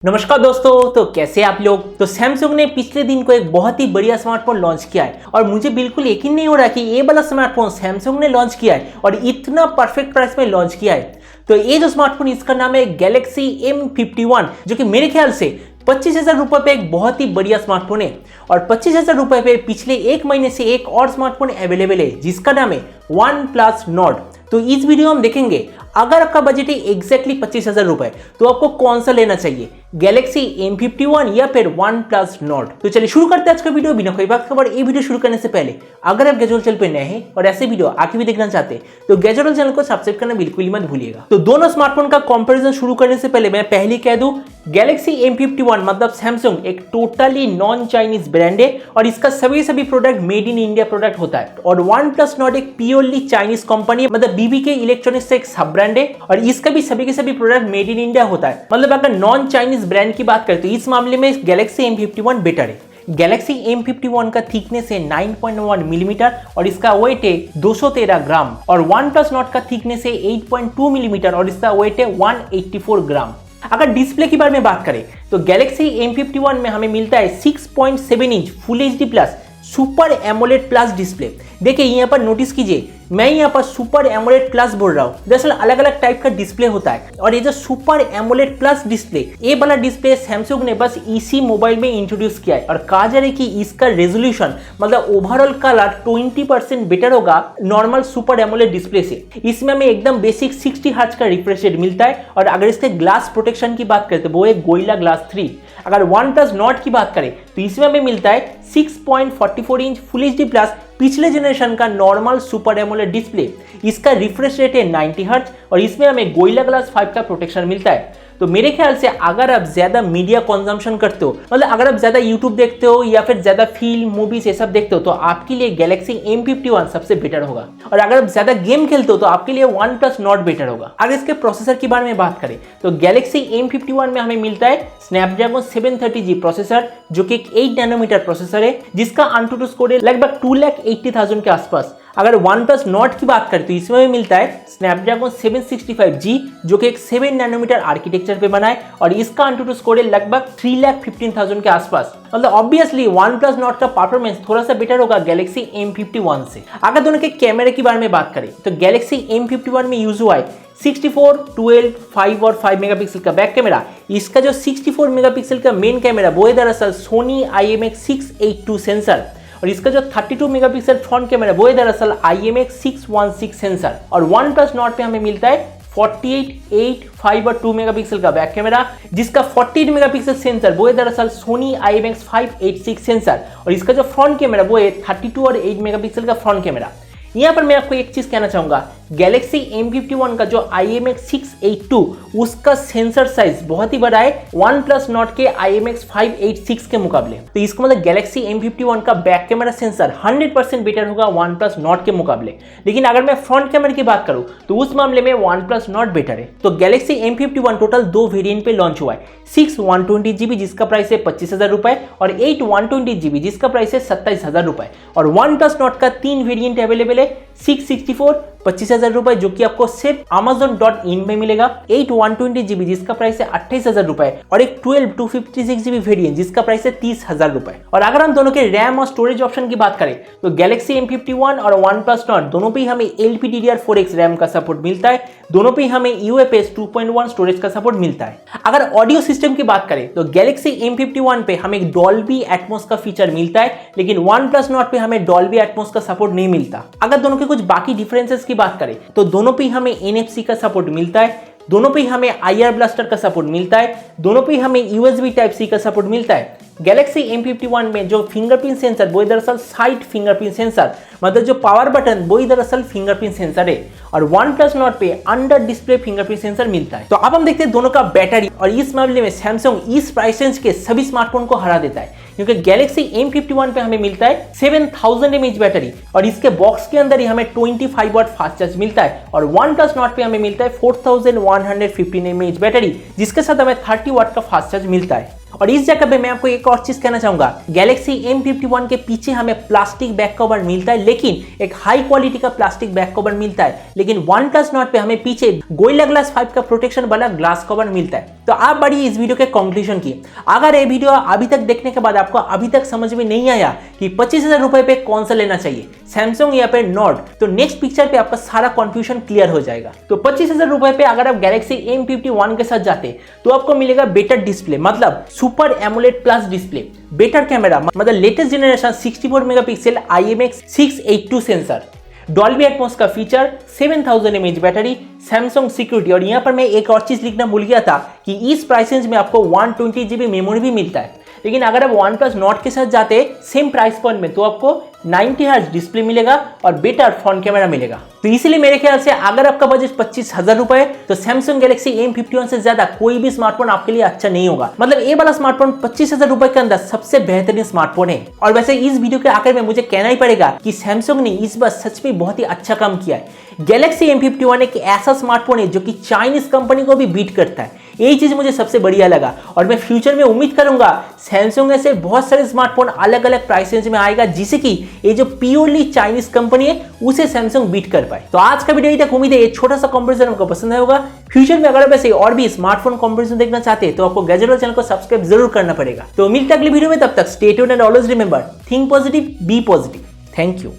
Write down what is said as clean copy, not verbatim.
नमस्कार दोस्तों, तो कैसे आप लोग। तो सैमसंग ने पिछले दिन को एक बहुत ही बढ़िया स्मार्टफोन लॉन्च किया है और मुझे बिल्कुल यकीन नहीं हो रहा कि ये वाला स्मार्टफोन सैमसंग ने लॉन्च किया है और इतना परफेक्ट प्राइस में लॉन्च किया है। तो ये जो स्मार्टफोन इसका नाम है गैलेक्सी M51, जो कि मेरे ख्याल से 25,000 रुपये पे एक बहुत ही बढ़िया स्मार्टफोन है। और 25,000 रुपये पे पिछले एक महीने से एक और स्मार्टफोन अवेलेबल है जिसका नाम है OnePlus Nord। तो इस वीडियो में हम देखेंगे अगर आपका बजट है एग्जैक्टली 25,000 रुपए तो आपको कौन सा लेना चाहिए, गैलेक्सी M51 या फिर OnePlus Nord। तो चलिए शुरू करते हैं आज का वीडियो बिना कोई बात खबर। ये वीडियो शुरू करने से पहले अगर आप गैजेट चैनल पे नए हैं और ऐसे वीडियो आगे भी देखना चाहते हैं तो गैजेट चैनल को सब्सक्राइब करना बिल्कुल ही मत भूलिएगा। तो दोनों स्मार्टफोन का कंपैरिजन शुरू करने से पहले मैं पहले कह दूं, गैलेक्सी M51 मतलब सैमसंग एक टोटली नॉन चाइनीज ब्रांड है और इसका सभी product made in India product होता है। और OnePlus Nord एक प्योरली चाइनीज कंपनी है, मतलब BBK इलेक्ट्रॉनिक्स से एक सब ब्रांड है और इसका भी सभी के सभी प्रोडक्ट मेड इन इंडिया होता है। मतलब अगर नॉन चाइनीज ब्रांड की बात करें तो इस मामले में गैलेक्सी M51 बेटर है। गैलेक्सी M51 का थिकनेस है 9.1 मिलीमीटर और इसका वेट है 213 ग्राम और OnePlus Nord का थिकनेस है 8.2 मिलीमीटर और इसका वेट है 184 ग्राम। अगर डिस्प्ले के बारे में बात करें तो गैलेक्सी M51 में हमें मिलता है 6.7 inch full HD plus super AMOLED plus display. देखिए यहाँ पर नोटिस कीजिए, मैं यहाँ पर सुपर एमोलेड प्लस बोल रहा हूँ। दरअसल अलग अलग टाइप का डिस्प्ले होता है और ये जो सुपर एमोलेड प्लस डिस्प्ले, ये वाला डिस्प्ले सैमसंग ने बस इसी मोबाइल में इंट्रोड्यूस किया है और कहा जा रहा है कि इसका रेजोल्यूशन मतलब ओवरऑल कलर 20% बेटर होगा नॉर्मल सुपर एमोलेड डिस्प्ले से। इसमें हमें एकदम बेसिक 60 हर्ट्ज का रिफ्रेश रेट मिलता है और अगर इसके ग्लास प्रोटेक्शन की बात करें तो वो है गोरिल्ला ग्लास 3। अगर OnePlus Nord की बात करें तो इसमें हमें मिलता है 6.44 इंच फुल HD प्लस पिछले जनरेशन का नॉर्मल सुपर एमोलेड डिस्प्ले। इसका रिफ्रेश रेट है 90 हर्ट्ज और इसमें हमें गोरिल्ला ग्लास 5 का प्रोटेक्शन मिलता है। तो मेरे ख्याल से अगर आप ज्यादा मीडिया कंजम्पशन करते हो, मतलब अगर आप ज्यादा यूट्यूब देखते हो या फिर ज्यादा फिल्म मूवीज ये सब देखते हो तो आपके लिए गैलेक्सी M51 सबसे बेटर होगा। और अगर आप ज्यादा गेम खेलते हो तो आपके लिए OnePlus Nord बेटर होगा। अगर इसके प्रोसेसर के बारे में बात करें तो गैलेक्सी M51 में हमें मिलता है स्नैपड्रैगन 730G प्रोसेसर, जो कि एक 8 नैनोमीटर प्रोसेसर है जिसका AnTuTu स्कोर है लगभग 2,80,000 के आसपास। अगर OnePlus Nord की बात करें तो इसमें मिलता है स्नैपड्रैगन 765G, जो कि एक 7 नैनोमीटर आर्किटेक्चर पे बना है और इसका AnTuTu स्कोर है लगभग 3,15,000 के आसपास। मतलब ऑब्वियसली OnePlus Nord का परफॉर्मेंस थोड़ा सा बेटर होगा गैलेक्सी M51 से। अगर दोनों के कैमरे के बारे में बात करें तो गैलेक्सी M51 में यूज हुआ है 64, 12, 5 और 5 मेगापिक्सल का बैक कैमरा। इसका जो 64 मेगापिक्सल का मेन कैमरा वो है दरअसल सोनी IMX682 सेंसर और इसका जो 32 मेगापिक्सल फ्रंट कैमरा वो है दरअसल IMX616 सेंसर। और OnePlus Nord पे हमें मिलता है 48, 8, 5 और 2 मेगापिक्सल का बैक कैमरा, जिसका 48 मेगापिक्सल सेंसर वो है दरअसल सोनी IMX586 सेंसर और इसका जो फ्रंट कैमरा वो है 32 और 8 मेगापिक्सल का फ्रंट कैमरा। यहाँ पर मैं आपको एक चीज कहना चाहूंगा, गैलेक्सी M51 का जो IMX682 उसका सेंसर साइज बहुत ही बड़ा है OnePlus Nord के IMX586 के मुकाबले। तो इसका मतलब गैलेक्सी M51 का बैक कैमरा सेंसर 100% बेटर होगा OnePlus Nord के मुकाबले। लेकिन अगर मैं फ्रंट कैमरे की बात करूं तो उस मामले में OnePlus Nord बेटर है। तो गैलेक्सी M51 टोटल 2 वेरिएंट पे लॉन्च हुआ है, 6 128GB जिसका प्राइस है 25,000 रुपए और 8 128GB जिसका प्राइस है 27,000 रुपए। और OnePlus Nord का 3 वेरिएंट अवेलेबल है, 664 25,000 रुपए जो कि आपको सिर्फ Amazon.in में मिलेगा, 8 128GB जिसका प्राइस है 28,000 रुपए और एक 12 256GB वेरिएंट जिसका प्राइस है 30,000 रुपए। और अगर हम दोनों के रैम और स्टोरेज ऑप्शन की बात करें तो गैलेक्सी M51 और OnePlus Nord दोनों पे हमें LPDDR4X रैम का सपोर्ट मिलता है, दोनों पे हमें UFS 2.1 स्टोरेज का सपोर्ट मिलता है। अगर ऑडियो सिस्टम की बात करें तो गैलेक्सी M51 पे हमें Dolby Atmos का फीचर मिलता है, लेकिन OnePlus Nord पे हमें Dolby Atmos का सपोर्ट नहीं मिलता। अगर दोनों के कुछ बाकी डिफरेंसेस की बात करें तो दोनों पे हमें NFC का सपोर्ट मिलता है, दोनों पे हमें IR ब्लास्टर का सपोर्ट मिलता है, दोनों पे हमें USB Type-C का सपोर्ट मिलता है। गैलेक्सी M51 में जो फिंगरप्रिंट सेंसर वो दरअसल साइड फिंगरप्रिंट सेंसर, मतलब जो पावर बटन वो दरअसल फिंगरप्रिंट सेंसर है और OnePlus Nord पे अंडर डिस्प्ले फिंगरप्रिंट सेंसर मिलता है। तो अब हम देखते हैं दोनों का बैटरी और इस मामले में सैमसंग इस प्राइस रेंज के सभी स्मार्टफोन को हरा देता है, क्योंकि गैलेक्सी M51 पे हमें मिलता है 7000 mAh बैटरी और इसके बॉक्स के अंदर ही हमें 25 वाट फास्ट चार्ज मिलता है और OnePlus Nord पे हमें मिलता है 4115 mAh बैटरी जिसके साथ हमें 30 वाट का फास्ट चार्ज मिलता है। और इस जगह पे मैं आपको एक और चीज कहना चाहूंगा, गैलेक्सी M51 के पीछे हमें प्लास्टिक बैक कवर मिलता है, लेकिन एक हाई क्वालिटी का प्लास्टिक बैक कवर मिलता है, लेकिन OnePlus Nord पे हमें पीछे गोरिल्ला ग्लास 5 का प्रोटेक्शन वाला ग्लास कवर मिलता है। तो आप बढ़िए इस वीडियो के कंक्लूजन की, अगर ये वीडियो अभी तक देखने के बाद आपको अभी तक समझ में नहीं आया कि 25,000 रुपए पे कौन सा लेना चाहिए, सैमसंग या फिर नॉर्ड, तो नेक्स्ट पिक्चर पे आपका सारा कंफ्यूजन क्लियर हो जाएगा। तो 25,000 रुपए पे अगर आप गैलेक्सी M51 के साथ जाते तो आपको मिलेगा बेटर डिस्प्ले, मतलब super AMOLED plus display, better camera मतलब latest generation 64 megapixel IMX682 sensor, Dolby Atmos का feature, 7000 mAh battery, Samsung security. और यहाँ पर मैं एक और चीज लिखना भूल गया था कि इस प्राइस रेंज में आपको 120 GB मेमोरी भी मिलता है। लेकिन अगर आप OnePlus Nord के साथ जाते सेम प्राइस पॉइंट में तो आपको 90 हर्ट्ज डिस्प्ले मिलेगा और बेटर फ्रंट कैमरा मिलेगा। तो इसलिए मेरे ख्याल से अगर आपका बजट 25,000 रुपए है तो सैमसंग गैलेक्सी M51 से ज्यादा कोई भी स्मार्टफोन आपके लिए अच्छा नहीं होगा। मतलब ये वाला स्मार्टफोन 25,000 रुपए के अंदर सबसे बेहतरीन स्मार्टफोन है। और वैसे इस वीडियो के आखिर में मुझे कहना ही पड़ेगा कि सैमसंग ने इस बार सच में बहुत ही अच्छा काम किया है। गैलेक्सी M51 एक ऐसा स्मार्टफोन है जो कि चाइनीज कंपनी को भी बीट करता है, यही चीज मुझे सबसे बढ़िया लगा। और मैं फ्यूचर में उम्मीद करूंगा सैमसंग ऐसे बहुत सारे स्मार्टफोन अलग अलग प्राइस रेंज में आएगा, जिसे कि ये जो प्योरली चाइनीज कंपनी है उसे सैमसंग बीट कर पाए। तो आज का वीडियो तक उम्मीद है ये छोटा सा कंपैरिजन आपको पसंद आया होगा। फ्यूचर में अगर वैसे और भी स्मार्टफोन कंपैरिजन देखना चाहते हैं तो आपको गैजेट चैनल को सब्सक्राइब जरूर करना पड़ेगा। तो मिलते हैं अगली वीडियो में, तब तक stay tuned and always remember, think positive, be positive. Thank you.